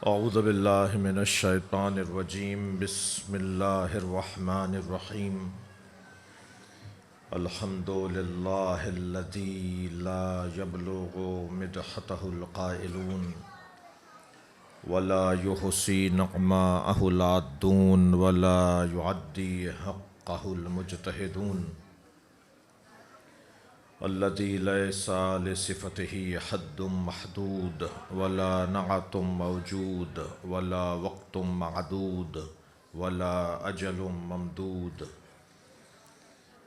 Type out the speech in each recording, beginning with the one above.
اعوذ باللہ من الشیطان الرجیم بسم اللہ الرحمن الرحیم الحمد للہ الذی لا یبلغ مدحتہ القائلون ولا یحصی نعماءہ العادون ولا یعدی حقہ المجتہدون الذي ليس لصفته حد محدود ولا نعت موجود ولا وقت معدود ولا أجل ممدود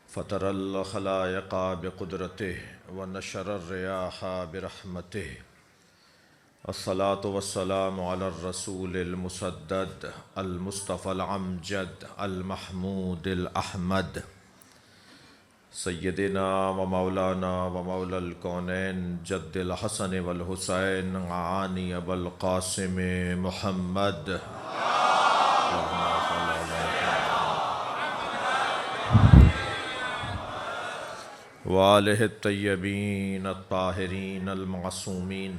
فطر الخلائق بقدرته ونشر الرياح برحمته الصلاة والسلام على الرسول المسدد المصطفى الأمجد المحمود الأحمد سیدنا و مولانا و مولا الکونین جد الحسن والحسین عانی ابو القاسم محمد وآلہ الطیبین الطاہرین المعصومین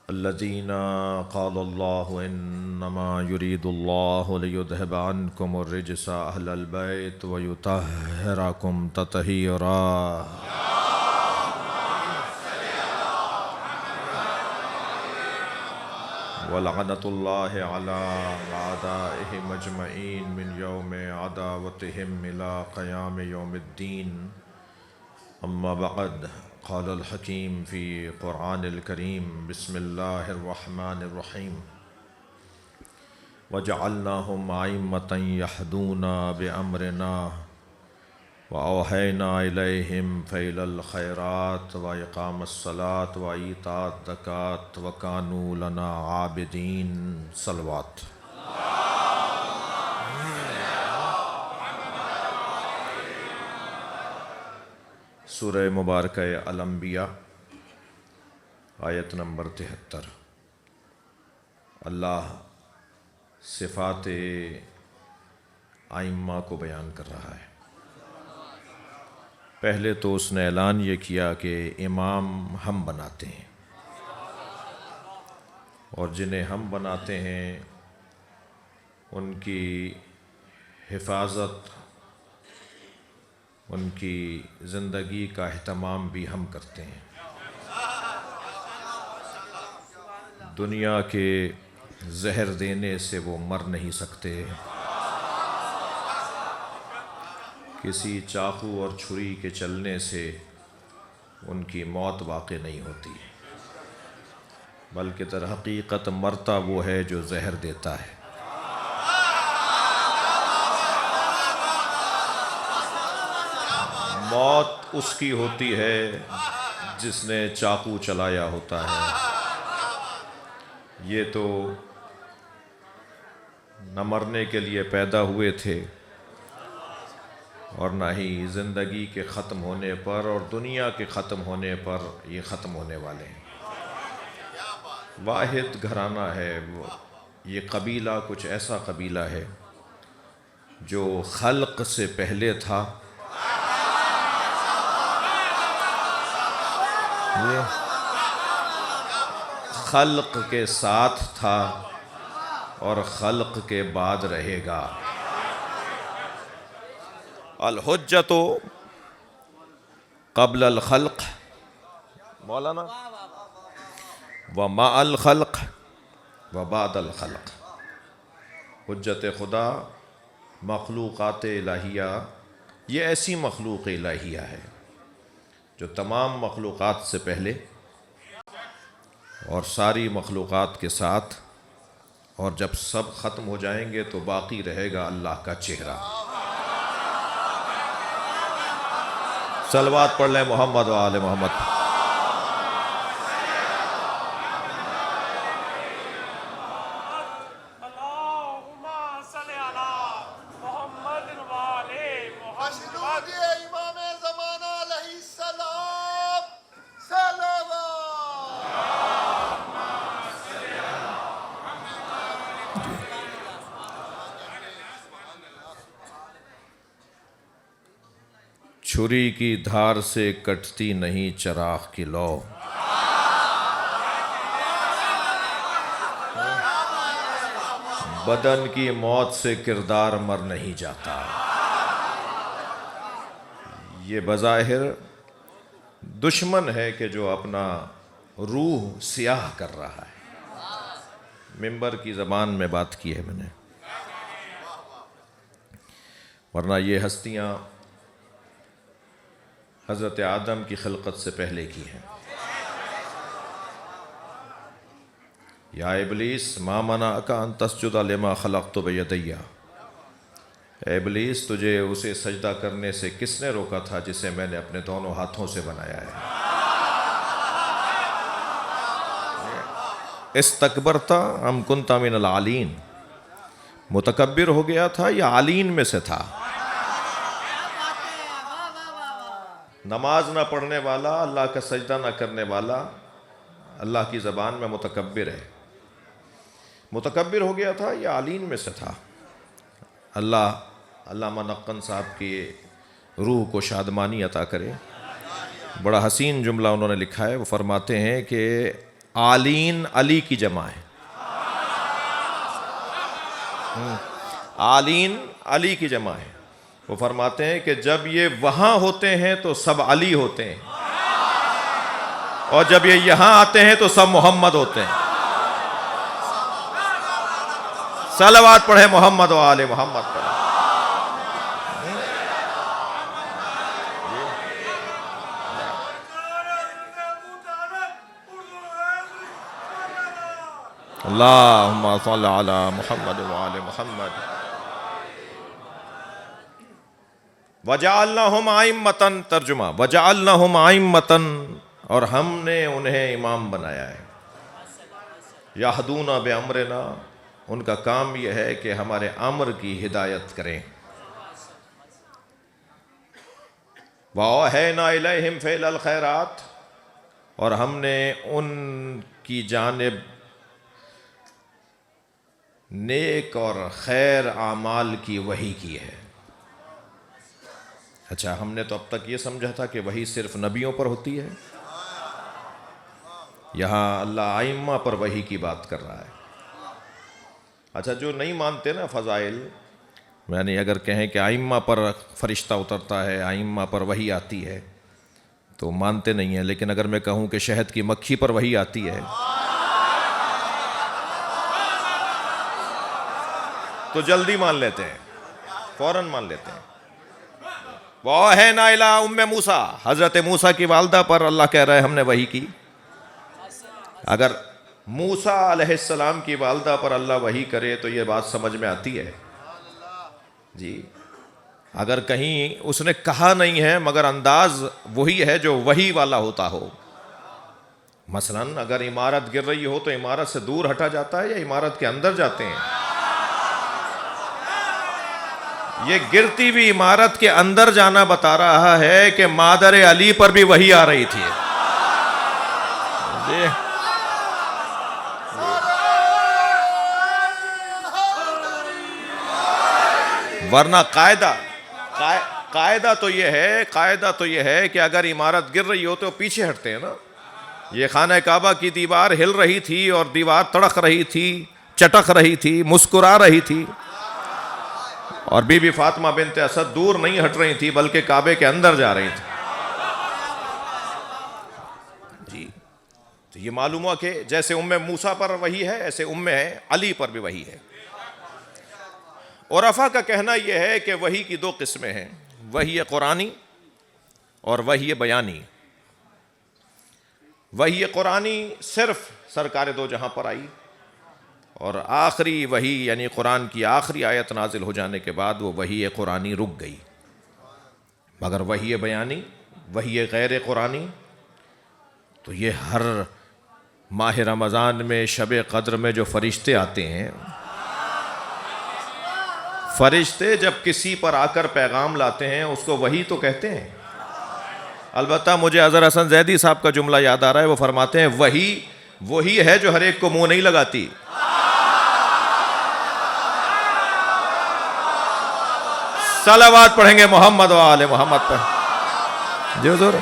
الذین قال اللہ انما یرید اللہ لیذہب عنکم الرجس اہل البیت ویطہرکم تطہیرا ولعنۃ اللہ علی اعدائہم اجمعین من یوم عداوتہم الی قیام یوم الدین اما بعد قال الحکیم فی قرآن الکریم بسم اللہ الرحمن الرحیم وجعلناہم ائمۃ یہدون بامرنا واوحینا الیہم فعل الخیرات واقام الصلاۃ وایتاء الزکوٰۃ وکانوا لنا عابدین صلوات۔ سورہ مبارکہ الانبیاء آیت نمبر 73۔ اللہ صفات ائمہ کو بیان کر رہا ہے۔ پہلے تو اس نے اعلان یہ کیا کہ امام ہم بناتے ہیں، اور جنہیں ہم بناتے ہیں ان کی حفاظت، ان کی زندگی کا اہتمام بھی ہم کرتے ہیں۔ دنیا کے زہر دینے سے وہ مر نہیں سکتے، کسی چاقو اور چھری کے چلنے سے ان کی موت واقع نہیں ہوتی، بلکہ در حقیقت مرتا وہ ہے جو زہر دیتا ہے۔ موت اس کی ہوتی ہے جس نے چاقو چلایا ہوتا ہے۔ یہ تو نہ مرنے کے لیے پیدا ہوئے تھے اور نہ ہی زندگی کے ختم ہونے پر اور دنیا کے ختم ہونے پر یہ ختم ہونے والے ہیں۔ واحد گھرانہ ہے یہ قبیلہ، کچھ ایسا قبیلہ ہے جو خلق سے پہلے تھا، خلق کے ساتھ تھا اور خلق کے بعد رہے گا۔ الحجت قبل الخلق مولانا ومع الخلق وبعد الخلق۔ حجت خدا مخلوقات الہیہ، یہ ایسی مخلوق الہیہ ہے جو تمام مخلوقات سے پہلے اور ساری مخلوقات کے ساتھ، اور جب سب ختم ہو جائیں گے تو باقی رہے گا اللہ کا چہرہ۔ صلوات پڑھ لیں محمد و آل محمد۔ چھری کی دھار سے کٹتی نہیں چراغ کی لو، بدن کی موت سے کردار مر نہیں جاتا۔ یہ بظاہر دشمن ہے کہ جو اپنا روح سیاہ کر رہا ہے۔ منبر کی زبان میں بات کی ہے میں نے، ورنہ یہ ہستیاں حضرت آدم کی خلقت سے پہلے کی ہیں۔ یا ابلیس ما منعک ان تسجد لما خلقت بیدی، اے ابلیس تجھے اسے سجدہ کرنے سے کس نے روکا تھا جسے میں نے اپنے دونوں ہاتھوں سے بنایا ہے؟ استکبرت ام کنت من العالین، متکبر ہو گیا تھا یا عالین میں سے تھا؟ نماز نہ پڑھنے والا، اللہ کا سجدہ نہ کرنے والا، اللہ کی زبان میں متکبر ہے۔ متکبر ہو گیا تھا یا عالین میں سے تھا؟ علامہ نقن صاحب کی روح کو شادمانی عطا کرے، بڑا حسین جملہ انہوں نے لکھا ہے۔ وہ فرماتے ہیں کہ عالین علی کی جمع ہے، عالین علی کی جمع ہے۔ وہ فرماتے ہیں کہ جب یہ وہاں ہوتے ہیں تو سب علی ہوتے ہیں، اور جب یہ یہاں آتے ہیں تو سب محمد ہوتے ہیں۔ صلوات پڑھیں محمد و آل محمد پر۔ اللہم صلی علی محمد و آل محمد۔ وَجَعَلْنَهُمْ أَئِمَّةً، ترجمہ وَجَعَلْنَهُمْ أَئِمَّةً، اور ہم نے انہیں امام بنایا ہے۔ يَهْدُونَ بِأَمْرِنَا، ان کا کام یہ ہے کہ ہمارے امر کی ہدایت کریں۔ وَأَوْحَيْنَا إِلَيْهِمْ فِعْلَ الْخَيْرَاتِ، اور ہم نے ان کی جانب نیک اور خیر اعمال کی وحی کی ہے۔ اچھا، ہم نے تو اب تک یہ سمجھا تھا کہ وحی صرف نبیوں پر ہوتی ہے، یہاں اللہ ائمہ پر وحی کی بات کر رہا ہے۔ اچھا، جو نہیں مانتے نا فضائل، یعنی اگر کہیں کہ ائمہ پر فرشتہ اترتا ہے، ائمہ پر وحی آتی ہے، تو مانتے نہیں ہیں۔ لیکن اگر میں کہوں کہ شہد کی مکھی پر وحی آتی ہے تو جلدی مان لیتے ہیں، فوراً مان لیتے ہیں۔ وَأَوْحَيْنَا إِلَىٰ أُمِّ مُوسَىٰ، حضرت موسیٰ کی والدہ پر اللہ کہہ رہا ہے ہم نے وحی کی۔ اگر موسیٰ علیہ السلام کی والدہ پر اللہ وحی کرے تو یہ بات سمجھ میں آتی ہے جی۔ اگر کہیں اس نے کہا نہیں ہے مگر انداز وہی ہے جو وحی والا ہوتا ہو، مثلاً اگر عمارت گر رہی ہو تو عمارت سے دور ہٹا جاتا ہے یا عمارت کے اندر جاتے ہیں؟ یہ گرتی ہوئی عمارت کے اندر جانا بتا رہا ہے کہ مادر علی پر بھی وحی آ رہی تھی جی۔ ورنہ قاعدہ تو یہ ہے کہ اگر عمارت گر رہی ہو تو پیچھے ہٹتے ہیں نا۔ یہ خانہ کعبہ کی دیوار ہل رہی تھی اور دیوار تڑک رہی تھی، چٹک رہی تھی، مسکرا رہی تھی، اور بی بی فاطمہ بنت اسد دور نہیں ہٹ رہی تھی بلکہ کعبے کے اندر جا رہی تھی جی۔ تو یہ معلوم ہوا کہ جیسے موسیٰ پر وحی ہے ایسے علی پر بھی وحی ہے۔ عرفا کا کہنا یہ ہے کہ وحی کی دو قسمیں ہیں، وحی قرآنی اور وحی بیانی۔ وحی قرآنی صرف سرکار دو جہاں پر آئی، اور آخری وحی یعنی قرآن کی آخری آیت نازل ہو جانے کے بعد وہ وحی قرآنی رک گئی۔ مگر وحی بیانی، وحی غیر قرآنی، تو یہ ہر ماہ رمضان میں شب قدر میں جو فرشتے آتے ہیں، فرشتے جب کسی پر آ کر پیغام لاتے ہیں اس کو وحی تو کہتے ہیں۔ البتہ مجھے اظہر حسن زیدی صاحب کا جملہ یاد آ رہا ہے، وہ فرماتے ہیں وحی وہی ہے جو ہر ایک کو منہ نہیں لگاتی۔ صلوات پڑھیں گے محمد و آل محمد پر جی حضور۔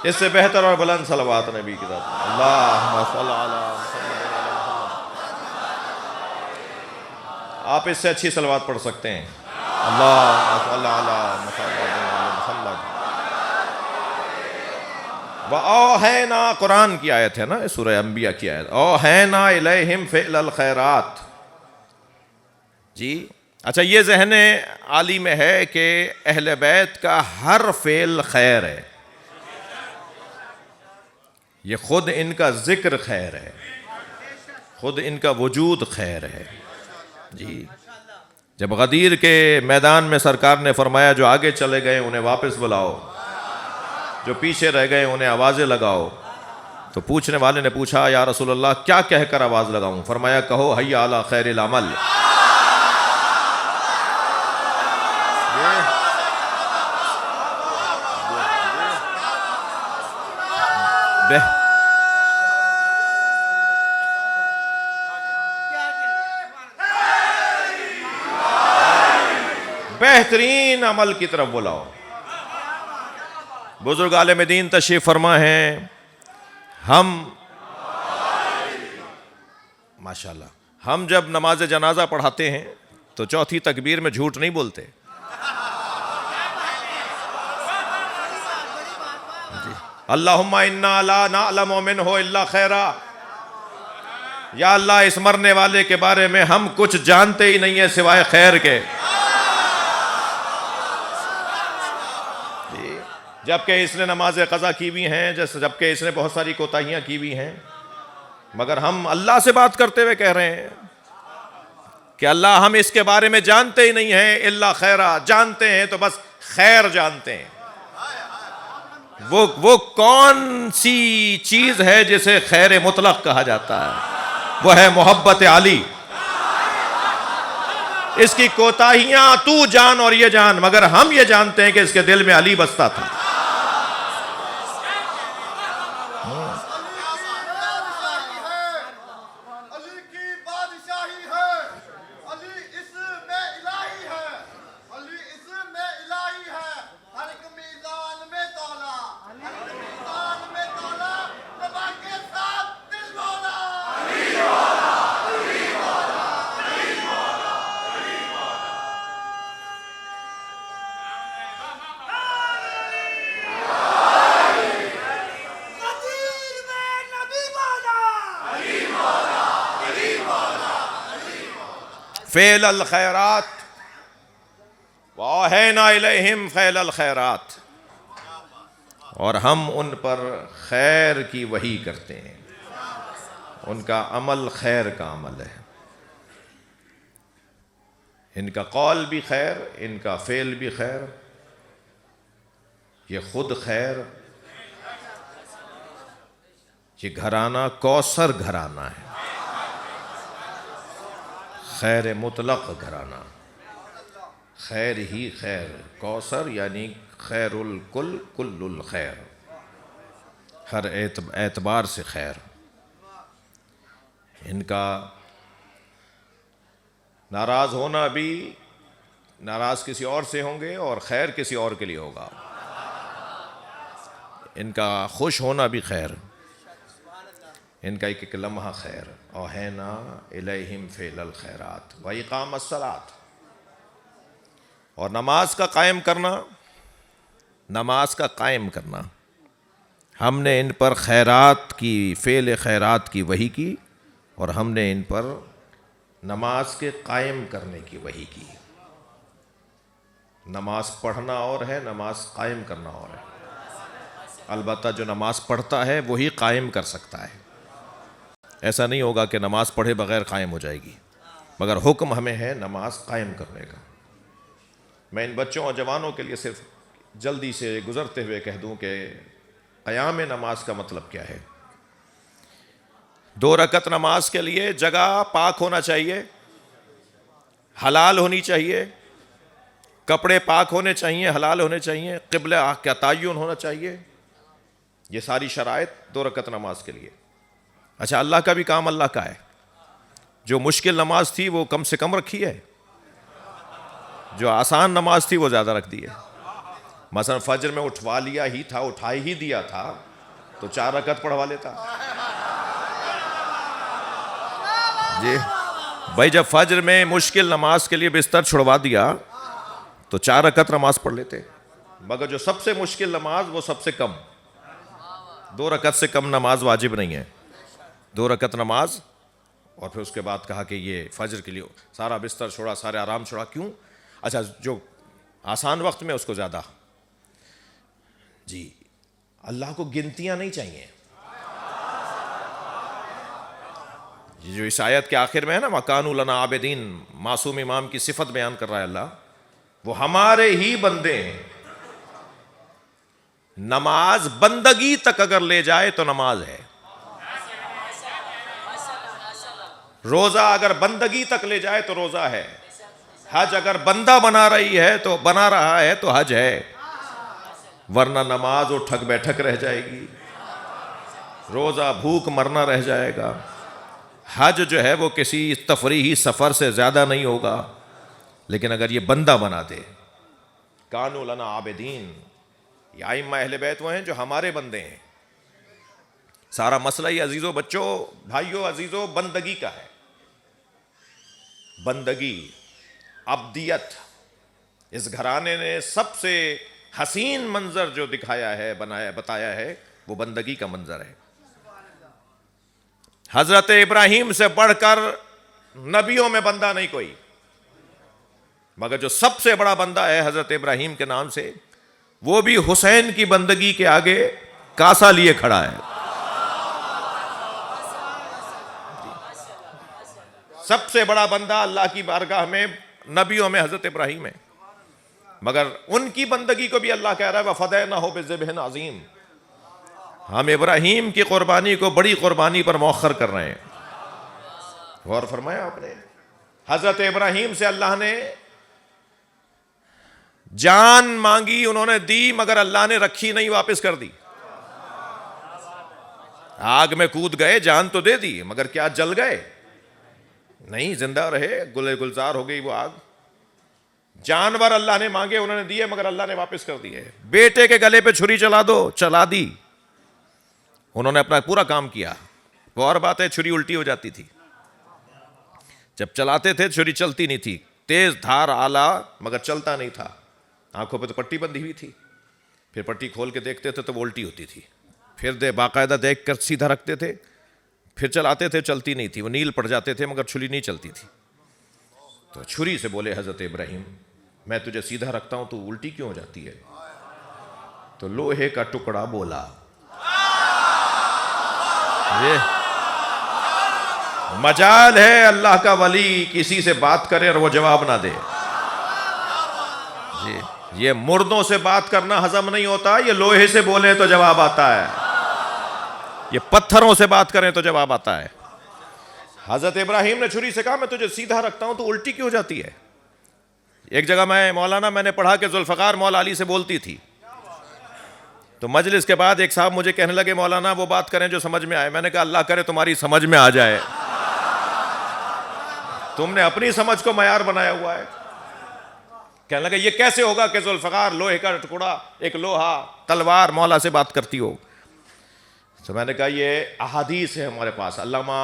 اس سے بہتر اور بلند صلوات نبی کی ذات۔ اللہم صلی علی آپ اس سے اچھی صلوات پڑھ سکتے ہیں. اللہ علی محمد. وَأَوْحَيْنَا قرآن کی آیت ہے نا، سورہ انبیاء کی آیت. أَوْحَيْنَا إِلَيْهِمْ فِعْلَ الْخَيْرَاتِ. جی اچھا، یہ ذہن عالی میں ہے کہ اہل بیت کا ہر فعل خیر ہے. یہ خود ان کا ذکر خیر ہے، خود ان کا وجود خیر ہے. جی جب غدیر کے میدان میں سرکار نے فرمایا جو آگے چلے گئے انہیں واپس بلاؤ، جو پیچھے رہ گئے انہیں آوازیں لگاؤ، تو پوچھنے والے نے پوچھا یا رسول اللہ کیا کہہ کر آواز لگاؤں؟ فرمایا کہو حی علی خیر العمل. بہترین عمل کی طرف بلاؤ. بزرگ عالم دین تشریف فرما ہیں. ہم ماشاءاللہ ہم جب نماز جنازہ پڑھاتے ہیں تو چوتھی تکبیر میں جھوٹ نہیں بولتے. اللہم انا لا نعلم منہ الا خیرا. یا اللہ اس مرنے والے کے بارے میں ہم کچھ جانتے ہی نہیں ہیں سوائے خیر کے. جبکہ اس نے نماز قضا کی بھی ہیں، جبکہ اس نے بہت ساری کوتاہیاں کی بھی ہیں، مگر ہم اللہ سے بات کرتے ہوئے کہہ رہے ہیں کہ اللہ ہم اس کے بارے میں جانتے ہی نہیں ہیں الا خیرا. جانتے ہیں تو بس خیر جانتے ہیں. وہ کون سی چیز ہے جسے خیر مطلق کہا جاتا ہے؟ وہ ہے محبت علی. اس کی کوتاہیاں تو جان اور یہ جان، مگر ہم یہ جانتے ہیں کہ اس کے دل میں علی بستا تھا. فعل الخیرات وَأَوْحَيْنَا إِلَيْهِمْ فعل الخیرات. اور ہم ان پر خیر کی وحی کرتے ہیں. ان کا عمل خیر کا عمل ہے. ان کا قول بھی خیر، ان کا فعل بھی خیر. یہ خود خیر. یہ گھرانہ کوثر گھرانہ ہے، خیر مطلق گھرانہ. خیر ہی خیر. کوثر یعنی خیر الکل کل الخیر، ہر اعتبار سے خیر. ان کا ناراض ہونا بھی، ناراض کسی اور سے ہوں گے اور خیر کسی اور کے لیے ہوگا. ان کا خوش ہونا بھی خیر. ان کا ایک لمحہ خیر. اوحینا الیہم فعل الخیرات واقام الصلاۃ. اور نماز کا قائم کرنا، نماز کا قائم کرنا. ہم نے ان پر خیرات کی، فعل خیرات کی وحی کی، اور ہم نے ان پر نماز کے قائم کرنے کی وحی کی. نماز پڑھنا اور ہے، نماز قائم کرنا اور ہے. البتہ جو نماز پڑھتا ہے وہی قائم کر سکتا ہے. ایسا نہیں ہوگا کہ نماز پڑھے بغیر قائم ہو جائے گی، مگر حکم ہمیں ہے نماز قائم کرنے کا. میں ان بچوں اور جوانوں کے لیے صرف جلدی سے گزرتے ہوئے کہہ دوں کہ قیام نماز کا مطلب کیا ہے. 2 رکعت نماز کے لیے جگہ پاک ہونا چاہیے، حلال ہونی چاہیے، کپڑے پاک ہونے چاہیے، حلال ہونے چاہیے، قبلہ کا تعین ہونا چاہیے. یہ ساری شرائط 2 رکعت نماز کے لیے. اچھا، اللہ کا بھی کام اللہ کا ہے. جو مشکل نماز تھی وہ کم سے کم رکھی ہے، جو آسان نماز تھی وہ زیادہ رکھ دی ہے. مثلا فجر میں اٹھوا لیا ہی تھا، اٹھا ہی دیا تھا تو 4 رکعت پڑھوا لیتا. بھائی جب فجر میں مشکل نماز کے لیے بستر چھڑوا دیا تو 4 رکعت نماز پڑھ لیتے، مگر جو سب سے مشکل نماز وہ سب سے کم، 2 رکعت سے کم نماز واجب نہیں ہے، 2 رکعت نماز. اور پھر اس کے بعد کہا کہ یہ فجر کے لیے سارا بستر چھوڑا، سارے آرام چھوڑا. کیوں؟ اچھا جو آسان وقت میں اس کو زیادہ. جی اللہ کو گنتیاں نہیں چاہیے. یہ جو اس آیت کے آخر میں ہے نا وَكَانُوا لَنَا عَابِدِينَ، معصوم امام کی صفت بیان کر رہا ہے اللہ، وہ ہمارے ہی بندے ہیں. نماز بندگی تک اگر لے جائے تو نماز ہے، روزہ اگر بندگی تک لے جائے تو روزہ ہے، حج اگر بندہ بنا رہا ہے تو حج ہے، ورنہ نماز اٹھک بیٹھک رہ جائے گی، روزہ بھوک مرنا رہ جائے گا. حج جو ہے وہ کسی تفریحی سفر سے زیادہ نہیں ہوگا، لیکن اگر یہ بندہ بنا دے. کانوا لنا عابدین، یہ ائمہ اہل بیت وہ ہیں جو ہمارے بندے ہیں. سارا مسئلہ ہی عزیزوں، بچوں، بھائیوں، عزیزوں، بندگی کا ہے. بندگی، عبدیت. اس گھرانے نے سب سے حسین منظر جو دکھایا ہے، بتایا ہے، وہ بندگی کا منظر ہے. حضرت ابراہیم سے بڑھ کر نبیوں میں بندہ نہیں کوئی، مگر جو سب سے بڑا بندہ ہے حضرت ابراہیم کے نام سے، وہ بھی حسین کی بندگی کے آگے کاسا لیے کھڑا ہے. سب سے بڑا بندہ اللہ کی بارگاہ میں نبیوں میں حضرت ابراہیم ہے، مگر ان کی بندگی کو بھی اللہ کہہ رہا ہے وَفَدَيْنَاهُ بِذِبْحٍ عَظِيمٍ. ہم ابراہیم کی قربانی کو بڑی قربانی پر مؤخر کر رہے ہیں. غور فرمایا آپ نے، حضرت ابراہیم سے اللہ نے جان مانگی، انہوں نے دی، مگر اللہ نے رکھی نہیں، واپس کر دی. آگ میں کود گئے، جان تو دے دی، مگر کیا جل گئے؟ نہیں، زندہ رہے، گلزار ہو گئی وہ آگ. جانور اللہ نے مانگے، انہوں نے دیے، مگر اللہ نے واپس کر دیے. بیٹے کے گلے پہ چھری چلا دو، چلا دی، انہوں نے اپنا پورا کام کیا. وہ اور بات ہے چھری الٹی ہو جاتی تھی، جب چلاتے تھے چھری چلتی نہیں تھی، تیز دھار آلہ مگر چلتا نہیں تھا. آنکھوں پہ تو پٹی بندھی ہوئی تھی، پھر پٹی کھول کے دیکھتے تھے تو وہ الٹی ہوتی تھی، پھر باقاعدہ دیکھ کر سیدھا رکھتے تھے، پھر چلاتے تھے، چلتی نہیں تھی، وہ نیل پڑ جاتے تھے، مگر چھری نہیں چلتی تھی. تو چھری سے بولے حضرت ابراہیم میں تجھے سیدھا رکھتا ہوں تو الٹی کیوں ہو جاتی ہے؟ تو لوہے کا ٹکڑا بولا. یہ مجال ہے اللہ کا ولی کسی سے بات کرے اور وہ جواب نہ دے. جی یہ مردوں سے بات کرنا ہضم نہیں ہوتا، یہ لوہے سے بولیں تو جواب آتا ہے، یہ پتھروں سے بات کریں تو جواب آتا ہے. حضرت ابراہیم نے چھری سے کہا میں تجھے سیدھا رکھتا ہوں تو الٹی کیوں ہو جاتی ہے؟ ایک جگہ میں نے پڑھا کہ ذوالفقار مولا علی سے بولتی تھی، تو مجلس کے بعد ایک صاحب مجھے کہنے لگے مولانا وہ بات کریں جو سمجھ میں آئے. میں نے کہا اللہ کرے تمہاری سمجھ میں آ جائے، تم نے اپنی سمجھ کو معیار بنایا ہوا ہے. کہنے لگا یہ کیسے ہوگا کہ ذوالفقار لوہے کا ٹکڑا، ایک لوہا تلوار مولا سے بات کرتی ہو؟ تو میں نے کہا یہ احادیث ہے ہمارے پاس. علامہ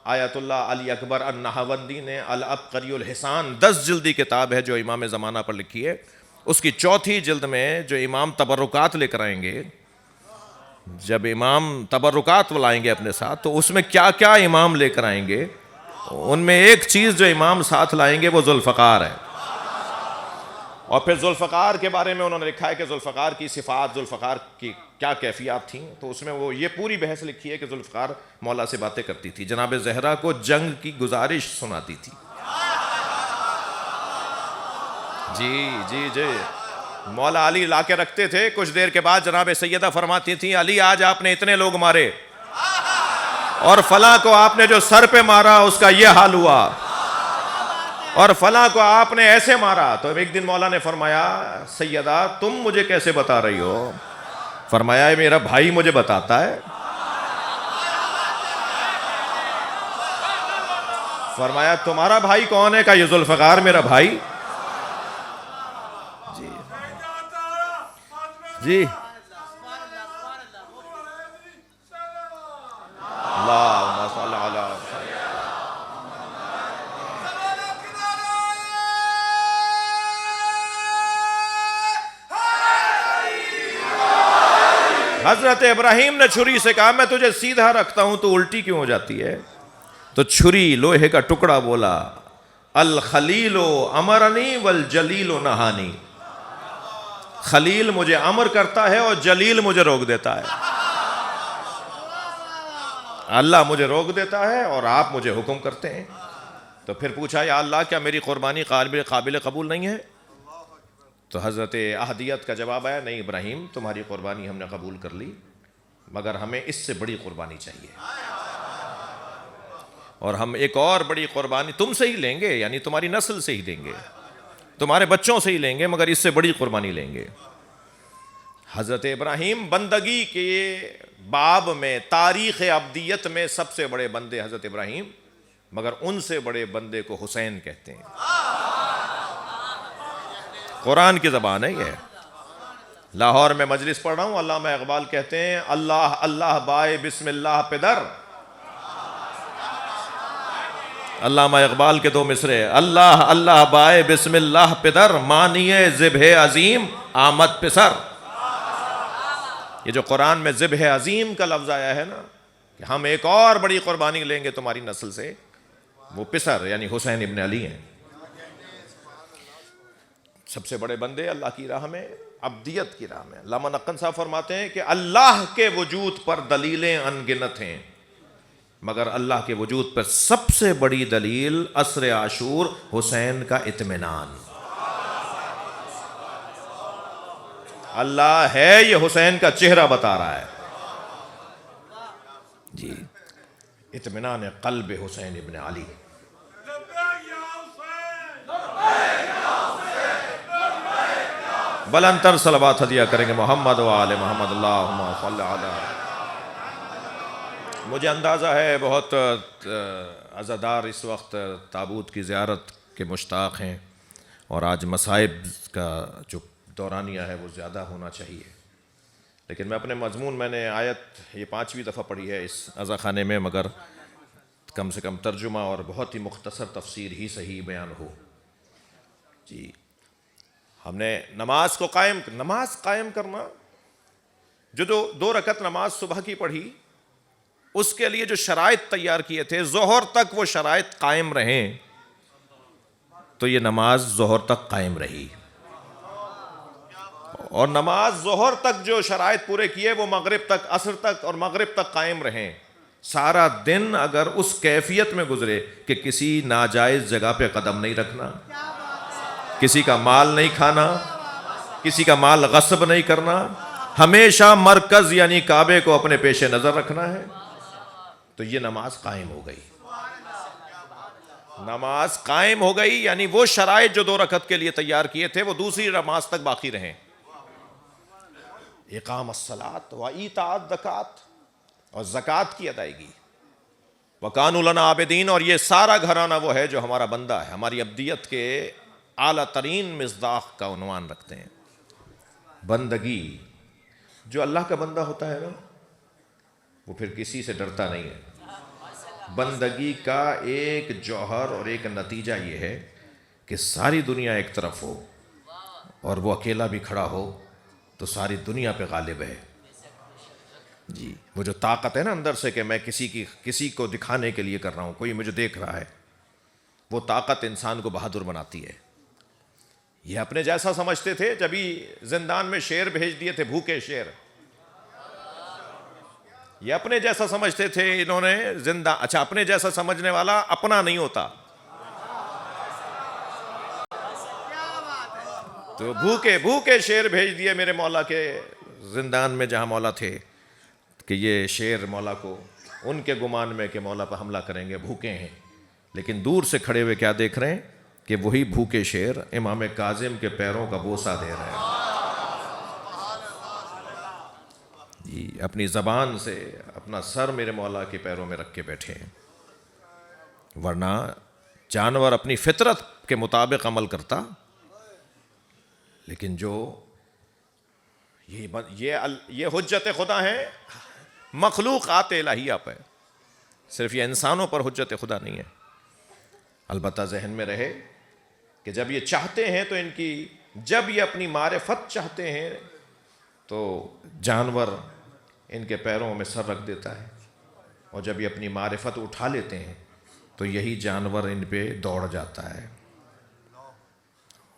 آیت اللہ علی اکبر النہاوندی نے العبقری الحسان 10 جلدی کتاب ہے جو امام زمانہ پر لکھی ہے، اس کی 4تھی جلد میں جو امام تبرکات لے کر آئیں گے، جب امام تبرکات لائیں گے اپنے ساتھ تو اس میں کیا کیا امام لے کر آئیں گے، ان میں ایک چیز جو امام ساتھ لائیں گے وہ ذوالفقار ہے. اور پھر ذوالفقار کے بارے میں انہوں نے لکھا ہے کہ ذوالفقار کی صفات، ذوالفقار کی کیا کیفیات تھیں، تو اس میں وہ یہ پوری بحث لکھی ہے کہ ذوالفقار مولا سے باتیں کرتی تھی، جناب زہرا کو جنگ کی گزارش سناتی تھی. جی مولا علی لا کے رکھتے تھے، کچھ دیر کے بعد جناب سیدہ فرماتی تھی علی آج آپ نے اتنے لوگ مارے اور فلاں کو آپ نے جو سر پہ مارا اس کا یہ حال ہوا، اور فلاں کو آپ نے ایسے مارا. تو ایک دن مولا نے فرمایا سیدہ تم مجھے کیسے بتا رہی ہو؟ فرمایا میرا بھائی مجھے بتاتا ہے. فرمایا تمہارا بھائی کون ہے؟ کہا یہ ذوالفقار میرا بھائی. جی اللہم صل علی حضرت ابراہیم نے چھری سے کہا میں تجھے سیدھا رکھتا ہوں تو الٹی کیوں ہو جاتی ہے؟ تو چھری لوہے کا ٹکڑا بولا الخلیل امرنی والجلیل نہانی، خلیل مجھے امر کرتا ہے اور جلیل مجھے روک دیتا ہے۔ اللہ مجھے روک دیتا ہے اور آپ مجھے حکم کرتے ہیں۔ تو پھر پوچھا یا اللہ کیا میری قربانی قابل قبول نہیں ہے؟ تو حضرت احدیت کا جواب آیا نہیں ابراہیم، تمہاری قربانی ہم نے قبول کر لی، مگر ہمیں اس سے بڑی قربانی چاہیے، اور ہم ایک اور بڑی قربانی تم سے ہی لیں گے، یعنی تمہاری نسل سے ہی لیں گے، تمہارے بچوں سے ہی لیں گے، مگر اس سے بڑی قربانی لیں گے۔ حضرت ابراہیم بندگی کے باب میں، تاریخ ابدیت میں سب سے بڑے بندے حضرت ابراہیم، مگر ان سے بڑے بندے کو حسین کہتے ہیں۔ قرآن کی زبان ہے یہ۔ لاہور میں مجلس پڑھ رہا ہوں، علامہ اقبال کہتے ہیں اللہ اللہ بائے بسم اللہ پدر، علامہ اقبال کے دو مصرے، اللہ اللہ بائے بسم اللہ پدر، مانیے ذبح عظیم آمد پسر۔ یہ جو قرآن میں ذبح عظیم کا لفظ آیا ہے نا کہ ہم ایک اور بڑی قربانی لیں گے تمہاری نسل سے، وہ پسر یعنی حسین ابن علی ہیں۔ سب سے بڑے بندے اللہ کی راہ میں، ابدیت کی راہ میں۔ علامہ نقن صاحب فرماتے ہیں کہ اللہ کے وجود پر دلیلیں انگنت ہیں، مگر اللہ کے وجود پر سب سے بڑی دلیل عصر عاشور حسین کا اطمینان۔ اللہ ہے، یہ حسین کا چہرہ بتا رہا ہے جی، اطمینان قلب حسین ابن علی۔ بلند تر صلوات ہدیہ کریں گے محمد و آل محمد، اللہم صلی علی۔ مجھے اندازہ ہے بہت عزادار اس وقت تابوت کی زیارت کے مشتاق ہیں، اور آج مصائب کا جو دورانیہ ہے وہ زیادہ ہونا چاہیے، لیکن میں اپنے مضمون، میں نے آیت یہ 5ویں دفعہ پڑھی ہے اس عزا خانے میں، مگر کم سے کم ترجمہ اور بہت ہی مختصر تفسیر ہی صحیح بیان ہو جی۔ ہم نے نماز قائم کرنا، جو 2 رکعت نماز صبح کی پڑھی، اس کے لیے جو شرائط تیار کیے تھے، ظہر تک وہ شرائط قائم رہیں تو یہ نماز ظہر تک قائم رہی، اور نماز ظہر تک جو شرائط پورے کیے وہ مغرب تک، عصر تک اور مغرب تک قائم رہیں۔ سارا دن اگر اس کیفیت میں گزرے کہ کسی ناجائز جگہ پہ قدم نہیں رکھنا، کسی کا مال نہیں کھانا، کسی کا مال غصب نہیں کرنا، ہمیشہ مرکز یعنی کعبے کو اپنے پیش نظر رکھنا ہے، تو یہ نماز قائم ہو گئی۔ نماز قائم ہو گئی یعنی وہ شرائط جو 2 رکعت کے لیے تیار کیے تھے وہ دوسری نماز تک باقی رہیں۔ اقام الصلاۃ و ایتاء الزکوٰۃ، اور زکوٰۃ کی ادائیگی، وکانوا لنا عابدین، اور یہ سارا گھرانہ وہ ہے جو ہمارا بندہ ہے، ہماری ابدیت کے اعلیٰ ترین مصداق کا عنوان رکھتے ہیں۔ بندگی، جو اللہ کا بندہ ہوتا ہے نا وہ پھر کسی سے ڈرتا نہیں ہے۔ بندگی کا ایک جوہر اور ایک نتیجہ یہ ہے کہ ساری دنیا ایک طرف ہو اور وہ اکیلا بھی کھڑا ہو تو ساری دنیا پہ غالب ہے جی۔ وہ جو طاقت ہے نا اندر سے کہ میں کسی کو دکھانے کے لیے کر رہا ہوں، کوئی مجھے دیکھ رہا ہے، وہ طاقت انسان کو بہادر بناتی ہے۔ یہ اپنے جیسا سمجھتے تھے، جبھی زندان میں شیر بھیج دیے تھے، بھوکے شیر، یہ اپنے جیسا سمجھتے تھے انہوں نے اچھا اپنے جیسا سمجھنے والا اپنا نہیں ہوتا، تو بھوکے شیر بھیج دیے میرے مولا کے زندان میں، جہاں مولا تھے، کہ یہ شیر مولا کو، ان کے گمان میں کہ مولا پر حملہ کریں گے، بھوکے ہیں، لیکن دور سے کھڑے ہوئے کیا دیکھ رہے ہیں کہ وہی بھوکے شیر امام کاظم کے پیروں کا بوسہ دے رہے ہیں جی، اپنی زبان سے اپنا سر میرے مولا کے پیروں میں رکھ کے بیٹھے ہیں۔ ورنہ جانور اپنی فطرت کے مطابق عمل کرتا، لیکن جو یہ حجت خدا ہے مخلوقات الہیہ پہ، صرف یہ انسانوں پر حجت خدا نہیں ہے۔ البتہ ذہن میں رہے کہ جب یہ چاہتے ہیں تو جب یہ اپنی معرفت چاہتے ہیں تو جانور ان کے پیروں میں سر رکھ دیتا ہے، اور جب یہ اپنی معرفت اٹھا لیتے ہیں تو یہی جانور ان پہ دوڑ جاتا ہے۔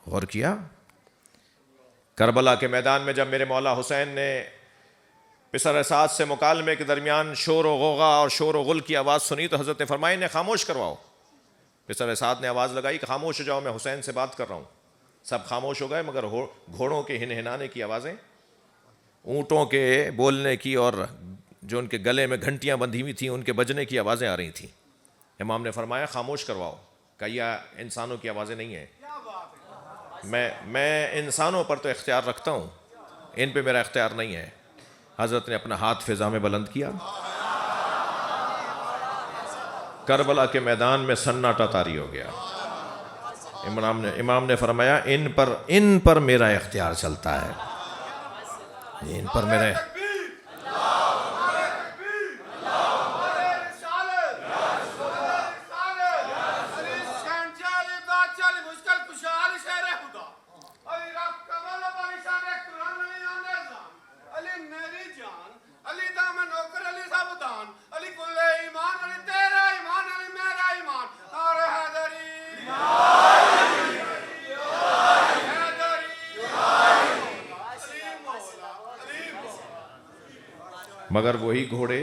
غور کیا؟ کربلا کے میدان میں جب میرے مولا حسین نے پسر سعد سے مکالمے کے درمیان شور و غوغا اور شور و غل کی آواز سنی تو حضرت نے فرمایا انہیں خاموش کرواؤ۔ پسر سعد نے آواز لگائی کہ خاموش ہو جاؤ، میں حسین سے بات کر رہا ہوں۔ سب خاموش ہو گئے، مگر گھوڑوں کے ہنہنانے کی آوازیں، اونٹوں کے بولنے کی، اور جو ان کے گلے میں گھنٹیاں بندھی ہوئی تھیں ان کے بجنے کی آوازیں آ رہی تھیں۔ امام نے فرمایا خاموش کرواؤ، کہ یہ انسانوں کی آوازیں نہیں ہیں، میں انسانوں پر تو اختیار رکھتا ہوں، ان پہ میرا اختیار نہیں ہے۔ حضرت نے اپنا ہاتھ فضا میں بلند کیا، کربلا کے میدان میں سناٹا طاری ہو گیا۔ امام نے فرمایا ان پر میرا اختیار چلتا ہے، ان پر میرا مگر وہی گھوڑے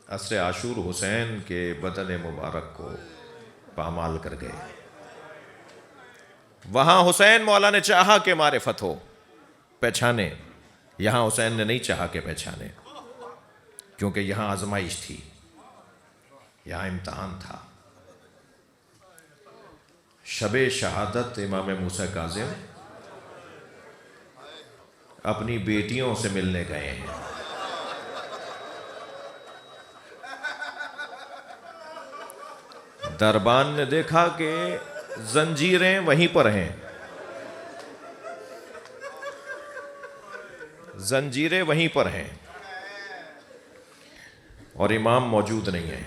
عصر عاشور حسین کے بدن مبارک کو پامال کر گئے۔ وہاں حسین مولا نے چاہا کہ معرفت ہو، پہچانے، یہاں حسین نے نہیں چاہا کہ پہچانے، کیونکہ یہاں آزمائش تھی، یہاں امتحان تھا۔ شب شہادت امام موسیٰ کاظم اپنی بیٹیوں سے ملنے گئے ہیں۔ دربان نے دیکھا کہ زنجیریں وہیں پر ہیں، زنجیریں وہیں پر ہیں، اور امام موجود نہیں ہے۔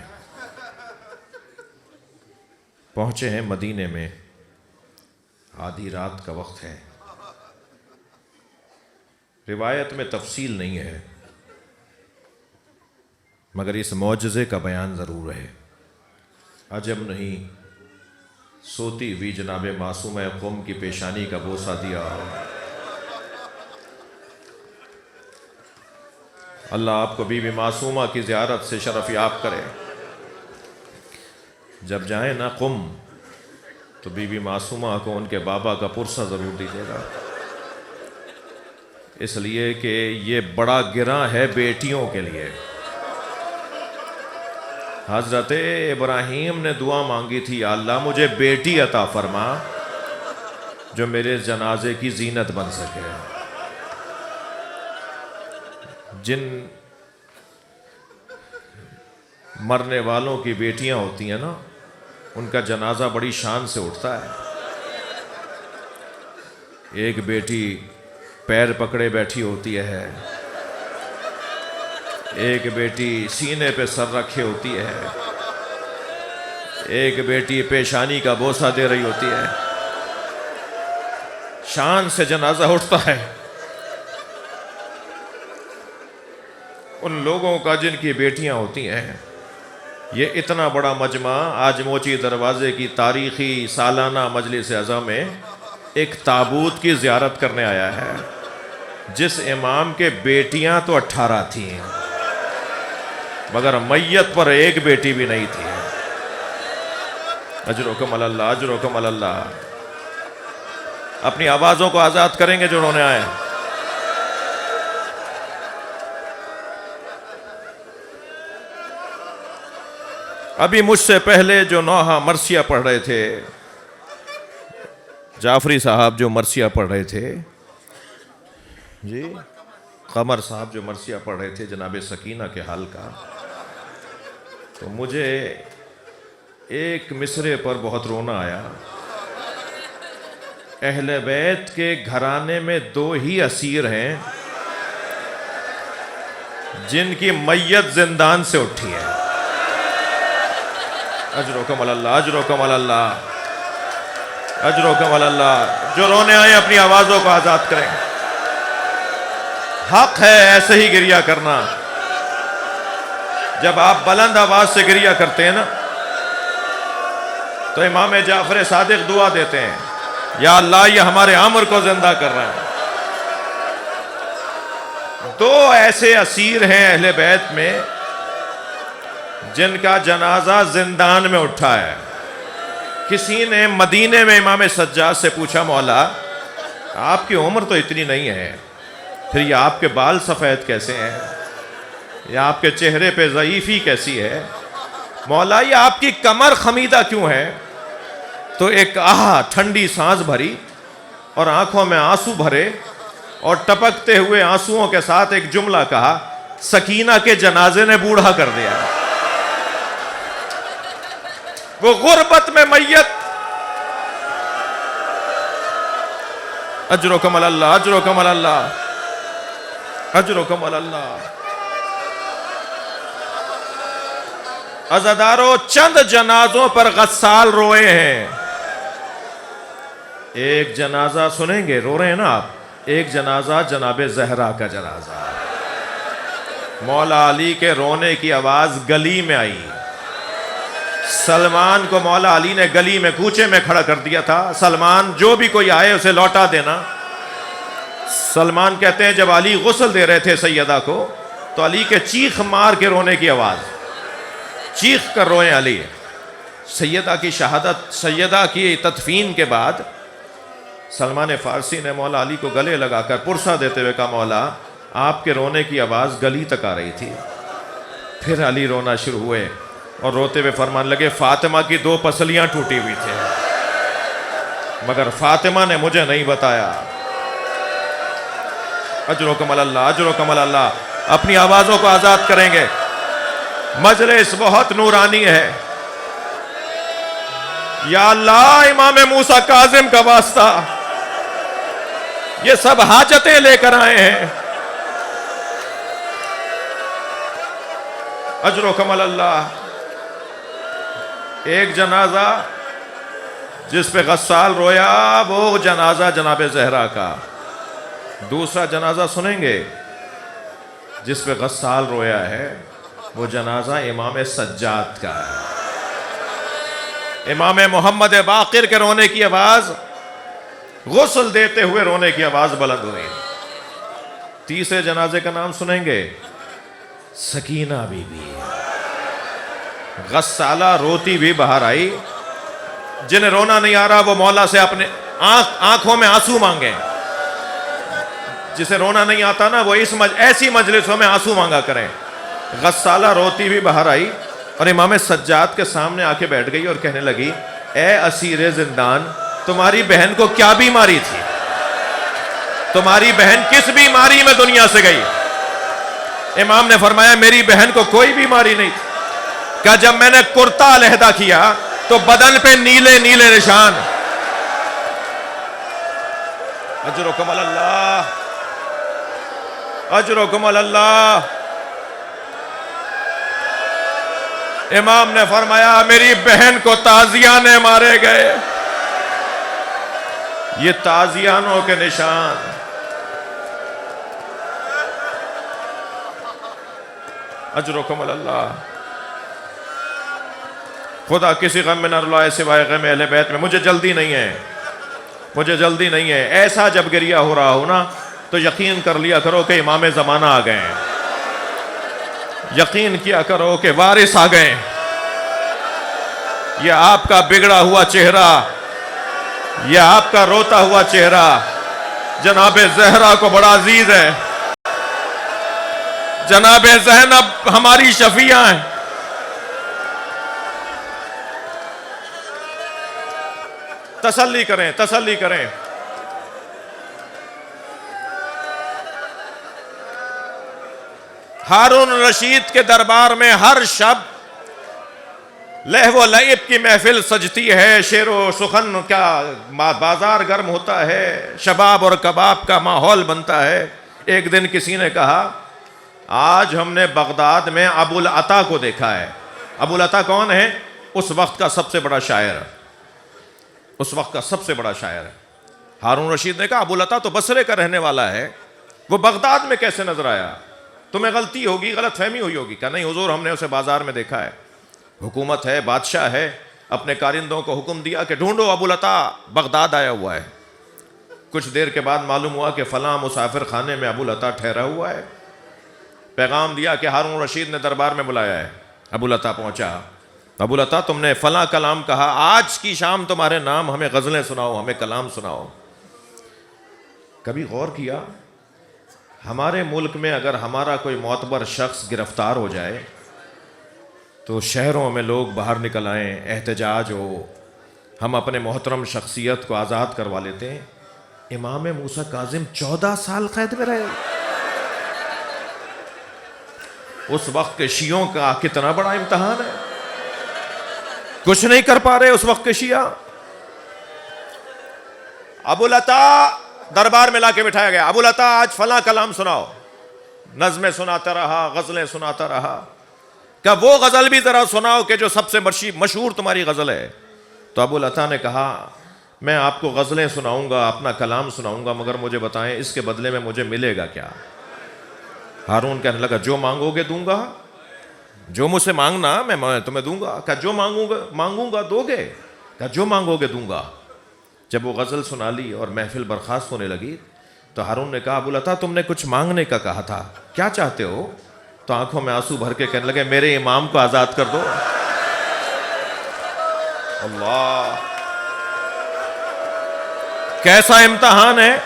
پہنچے ہیں مدینے میں، آدھی رات کا وقت ہے۔ روایت میں تفصیل نہیں ہے، مگر اس معجزے کا بیان ضرور ہے۔ عجب نہیں، سوتی ہوئی جناب معصومہ قم کی پیشانی کا بوسہ دیا۔ اللہ آپ کو بی بی معصومہ کی زیارت سے شرف یاب کرے۔ جب جائیں نا قم تو بی بی معصومہ کو ان کے بابا کا پرسہ ضرور دیجیے گا، اس لیے کہ یہ بڑا گراں ہے بیٹیوں کے لیے۔ حضرت ابراہیم نے دعا مانگی تھی، یا اللہ مجھے بیٹی عطا فرما جو میرے جنازے کی زینت بن سکے۔ جن مرنے والوں کی بیٹیاں ہوتی ہیں نا، ان کا جنازہ بڑی شان سے اٹھتا ہے۔ ایک بیٹی پیر پکڑے بیٹھی ہوتی ہے، ایک بیٹی سینے پہ سر رکھے ہوتی ہے، ایک بیٹی پیشانی کا بوسہ دے رہی ہوتی ہے، شان سے جنازہ اٹھتا ہے۔ ان لوگوں کا جن کی بیٹیاں ہوتی ہیں، یہ اتنا بڑا مجمع آج موچی دروازے کی تاریخی سالانہ مجلس اعظم میں ایک تابوت کی زیارت کرنے آیا ہے، جس امام کے بیٹیاں تو 18 تھیں، مگر میت پر ایک بیٹی بھی نہیں تھی۔ اجرکم اللہ، اجرکم اللہ۔ اپنی آوازوں کو آزاد کریں گے جو رونے آئے۔ ابھی مجھ سے پہلے جو نوحہ مرثیہ پڑھ رہے تھے، جعفری صاحب جو مرثیہ پڑھ رہے تھے، جی قمر صاحب جو مرثیہ پڑھ رہے تھے جناب سکینہ کے حال کا، تو مجھے ایک مصرے پر بہت رونا آیا۔ اہل بیت کے گھرانے میں 2 ہی اسیر ہیں جن کی میت زندان سے اٹھی ہے۔ اجرکم اللہ، اجرکم اللہ، اجرکم اللہ۔ جو رونے آئے اپنی آوازوں کو آزاد کریں۔ حق ہے ایسے ہی گریہ کرنا. جب آپ بلند آواز سے گریہ کرتے ہیں نا تو امام جعفر صادق دعا دیتے ہیں, یا اللہ یہ ہمارے عمر کو زندہ کر رہا ہے. دو ایسے اسیر ہیں اہل بیت میں جن کا جنازہ زندان میں اٹھا ہے. کسی نے مدینے میں امام سجاد سے پوچھا, مولا آپ کی عمر تو اتنی نہیں ہے, پھر یہ آپ کے بال سفید کیسے ہیں, یا آپ کے چہرے پہ ضعیفی کیسی ہے, مولا یہ آپ کی کمر خمیدہ کیوں ہے؟ تو ایک ٹھنڈی سانس بھری اور آنکھوں میں آنسو بھرے اور ٹپکتے ہوئے آنسوؤں کے ساتھ ایک جملہ کہا, سکینہ کے جنازے نے بوڑھا کر دیا. وہ غربت میں میت. اجرکم اللہ, اجرکم اللہ, اجرکم اللہ. عزادارو, چند جنازوں پر غسال روئے ہیں. ایک جنازہ سنیں گے, رو رہے ہیں نا آپ, ایک جنازہ جناب زہرا کا جنازہ. مولا علی کے رونے کی آواز گلی میں آئی. سلمان کو مولا علی نے گلی میں کوچے میں کھڑا کر دیا تھا, سلمان جو بھی کوئی آئے اسے لوٹا دینا. سلمان کہتے ہیں جب علی غسل دے رہے تھے سیدہ کو تو علی کے چیخ مار کے رونے کی آواز, چیخ کر روئے علی. سیدہ کی شہادت, سیدہ کی تدفین کے بعد سلمان فارسی نے مولا علی کو گلے لگا کر پرسہ دیتے ہوئے کہا, مولا آپ کے رونے کی آواز گلی تک آ رہی تھی. پھر علی رونا شروع ہوئے اور روتے ہوئے فرمانے لگے, فاطمہ کی 2 پسلیاں ٹوٹی ہوئی تھیں مگر فاطمہ نے مجھے نہیں بتایا. اجرکم اللہ, اجرکم اللہ. اپنی آوازوں کو آزاد کریں گے, مجلس بہت نورانی ہے. یا اللہ امام موسیٰ کاظم کا واسطہ, یہ سب حاجتیں لے کر آئے ہیں. اجرکم اللہ. ایک جنازہ جس پہ غسال رویا وہ جنازہ جناب زہرا کا. دوسرا جنازہ سنیں گے جس پہ غسال رویا ہے, وہ جنازہ امام سجاد کا ہے. امام محمد باقر کے رونے کی آواز, غسل دیتے ہوئے رونے کی آواز بلند ہوئی. تیسرے جنازے کا نام سنیں گے, سکینہ بی بی. غسالہ روتی بھی باہر آئی. جنہیں رونا نہیں آ رہا وہ مولا سے اپنے آنکھوں میں آنسو مانگیں. جسے رونا نہیں آتا نا وہ ایسی مجلسوں میں آنسو مانگا کریں. غسالہ روتی بھی باہر آئی اور امام سجاد کے سامنے آ کے بیٹھ گئی اور کہنے لگی, اے اسیر زندان, تمہاری بہن کو کیا بیماری تھی؟ تمہاری بہن کس بیماری میں دنیا سے گئی؟ امام نے فرمایا, میری بہن کو کوئی بیماری نہیں تھی. کہ جب میں نے کرتا علیحدہ کیا تو بدن پہ نیلے نیلے نشان. اجرکم اللہ, اجرکم اللہ. امام نے فرمایا, میری بہن کو تازیانے مارے گئے. یہ تازیانوں کے نشان. اجرکم اللہ. خدا کسی غم میں نہ رلائے سوائے غم اہل بیت میں. مجھے جلدی نہیں ہے, مجھے جلدی نہیں ہے. ایسا جب گریہ ہو رہا ہو نا تو یقین کر لیا کرو کہ امام زمانہ آ گئے ہیں. یقین کیا کرو کہ وارث آ گئے. یہ آپ کا بگڑا ہوا چہرہ, یہ آپ کا روتا ہوا چہرہ جناب زہرا کو بڑا عزیز ہے. جناب زینب ہماری شفیعہ ہیں. تسلی کریں, تسلی کریں. ہارون رشید کے دربار میں ہر شب لہو و لعب کی محفل سجتی ہے. شعر و سخن کا بازار گرم ہوتا ہے, شباب اور کباب کا ماحول بنتا ہے. ایک دن کسی نے کہا, آج ہم نے بغداد میں ابو العطا کو دیکھا ہے. ابو العطا کون ہے؟ اس وقت کا سب سے بڑا شاعر, اس وقت کا سب سے بڑا شاعر ہے. ہارون رشید نے کہا, ابو العطا تو بصرے کا رہنے والا ہے, وہ بغداد میں کیسے نظر آیا؟ تمہیں غلطی ہوگی، غلط فہمی ہوئی ہوگی. کہا نہیں حضور، ہم نے اسے بازار میں دیکھا ہے، حکومت ہے، بادشاہ ہے، اپنے کارندوں کو حکم دیا کہ ڈھونڈو ابو العطا، بغداد آیا ہوا ہے. کچھ دیر کے بعد معلوم ہوا کہ فلاں مسافر خانے میں ابو العطا ٹھہرا ہوا ہے. پیغام دیا کہ ہارون رشید نے دربار میں بلایا ہے. ابو العطا پہنچا. ابو العطا تم نے فلاں کلام کہا، آج کی شام تمہارے نام، ہمیں غزلیں سناؤ، ہمیں کلام سناؤ. کبھی غور کیا ہمارے ملک میں اگر ہمارا کوئی معتبر شخص گرفتار ہو جائے تو شہروں میں لوگ باہر نکل آئیں، احتجاج ہو، ہم اپنے محترم شخصیت کو آزاد کروا لیتے ہیں. امام موسیٰ کاظم 14 سال قید میں رہے. اس وقت کے شیعوں کا کتنا بڑا امتحان ہے، کچھ نہیں کر پا رہے اس وقت کے شیعہ. ابو العطا دربار میں لا کے بٹھایا گیا. ابو العطا آج فلاں کلام سناؤ. نظمیں سناتا رہا، غزلیں سناتا رہا. کہ وہ غزل بھی ذرا سناؤ کہ جو سب سے مشہور تمہاری غزل ہے. تو ابو العطا نے کہا میں آپ کو غزلیں سناؤں گا، اپنا کلام سناؤں گا، مگر مجھے بتائیں اس کے بدلے میں مجھے ملے گا کیا؟ ہارون کہنے لگا جو مانگو گے دوں گا، جو مجھ سے مانگنا میں تمہیں دوں گا. کہا جو مانگوں گا دو گے؟ کہا جو مانگو گے دوں گا. جب وہ غزل سنا لی اور محفل برخاست ہونے لگی تو ہارون نے کہا ابو العطا تم نے کچھ مانگنے کا کہا تھا، کیا چاہتے ہو؟ تو آنکھوں میں آنسو بھر کے کہنے لگے میرے امام کو آزاد کر دو. اللہ، کیسا امتحان ہے.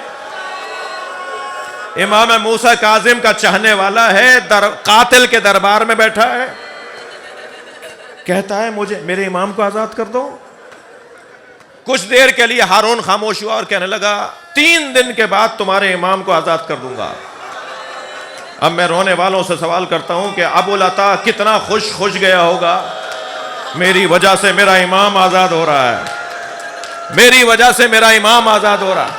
امام موسیٰ کاظم کا چاہنے والا ہے، قاتل کے دربار میں بیٹھا ہے، کہتا ہے مجھے میرے امام کو آزاد کر دو. کچھ دیر کے لیے ہارون خاموش ہوا اور کہنے لگا 3 دن کے بعد تمہارے امام کو آزاد کر دوں گا. اب میں رونے والوں سے سوال کرتا ہوں کہ ابو العطا کتنا خوش گیا ہوگا، میری وجہ سے میرا امام آزاد ہو رہا ہے، میری وجہ سے میرا امام آزاد ہو رہا ہے.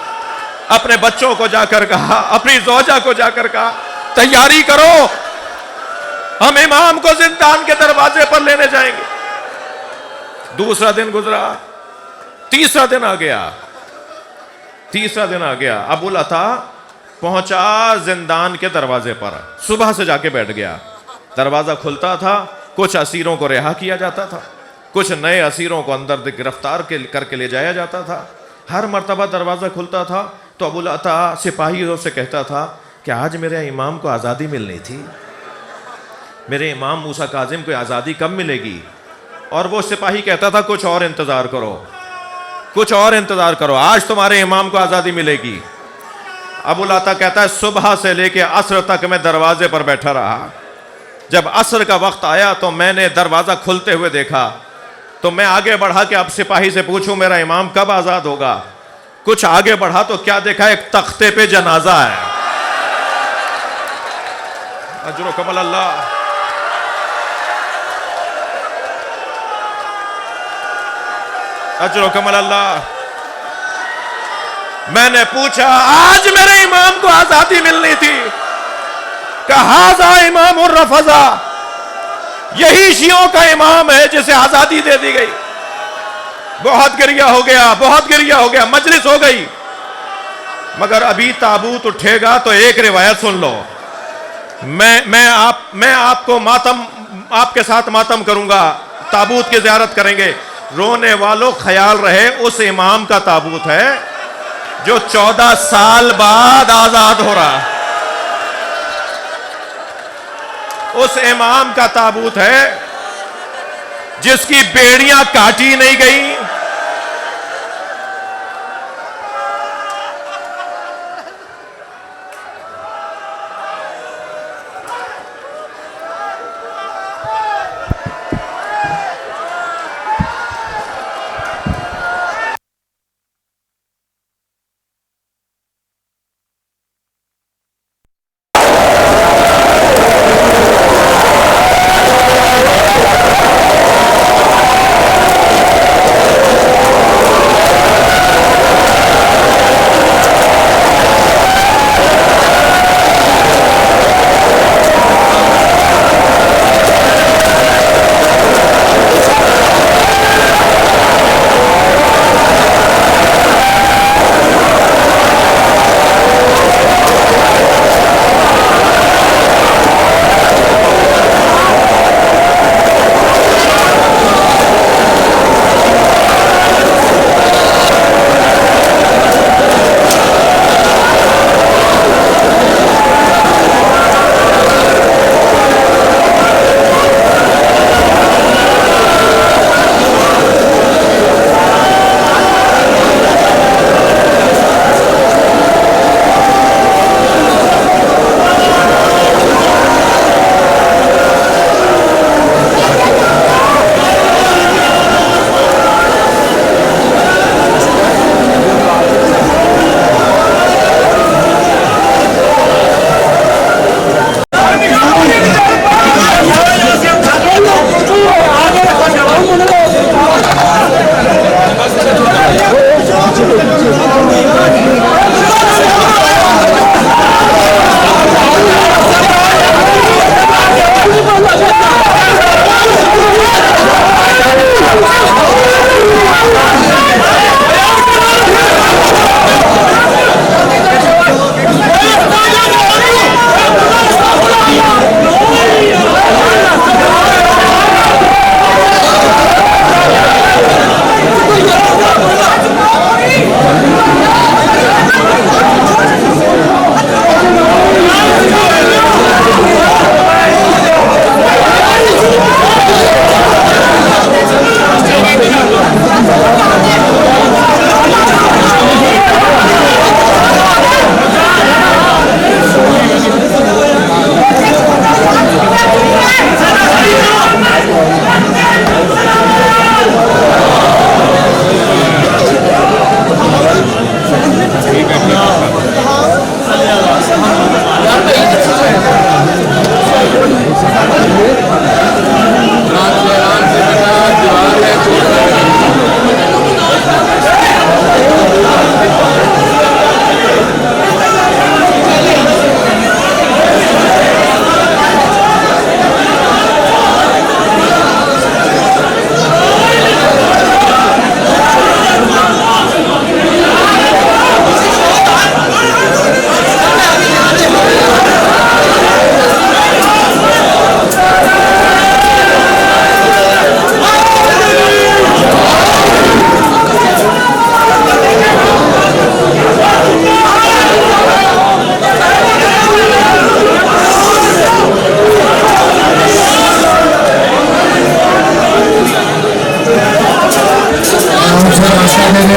اپنے بچوں کو جا کر کہا، اپنی زوجہ کو جا کر کہا تیاری کرو، ہم امام کو زندان کے دروازے پر لینے جائیں گے. دوسرا دن گزرا، تیسرا دن آ گیا. ابو العطا پہنچا زندان کے دروازے پر، صبح سے جا کے بیٹھ گیا. دروازہ کھلتا تھا، کچھ اسیروں کو رہا کیا جاتا تھا، کچھ نئے اسیروں کو اندر گرفتار کر کے لے جایا جاتا تھا. ہر مرتبہ دروازہ کھلتا تھا تو ابو العطا سپاہیوں سے کہتا تھا کہ آج میرے امام کو آزادی ملنی تھی، میرے امام موسیٰ کاظم کو آزادی کب ملے گی؟ اور وہ سپاہی کہتا تھا کچھ اور انتظار کرو، آج تمہارے امام کو آزادی ملے گی. ابو العطا کہتا ہے صبح سے لے کے عصر تک میں دروازے پر بیٹھا رہا. جب عصر کا وقت آیا تو میں نے دروازہ کھلتے ہوئے دیکھا تو میں آگے بڑھا کہ اب سپاہی سے پوچھوں میرا امام کب آزاد ہوگا. کچھ آگے بڑھا تو کیا دیکھا، ایک تختے پہ جنازہ ہے. اجرکم اللہ. اجرکم اللہ. میں نے پوچھا آج میرے امام کو آزادی ملنی تھی، کہ ھذا امام الرفضہ، یہی شیعوں کا امام ہے جسے آزادی دے دی گئی. بہت گریہ ہو گیا، مجلس ہو گئی، مگر ابھی تابوت اٹھے گا تو ایک روایت سن لو. میں آپ کو آپ کے ساتھ ماتم کروں گا، تابوت کی زیارت کریں گے. رونے والوں خیال رہے اس امام کا تابوت ہے جو 14 سال بعد آزاد ہو رہا ہے. اس امام کا تابوت ہے جس کی بیڑیاں کاٹی نہیں گئی،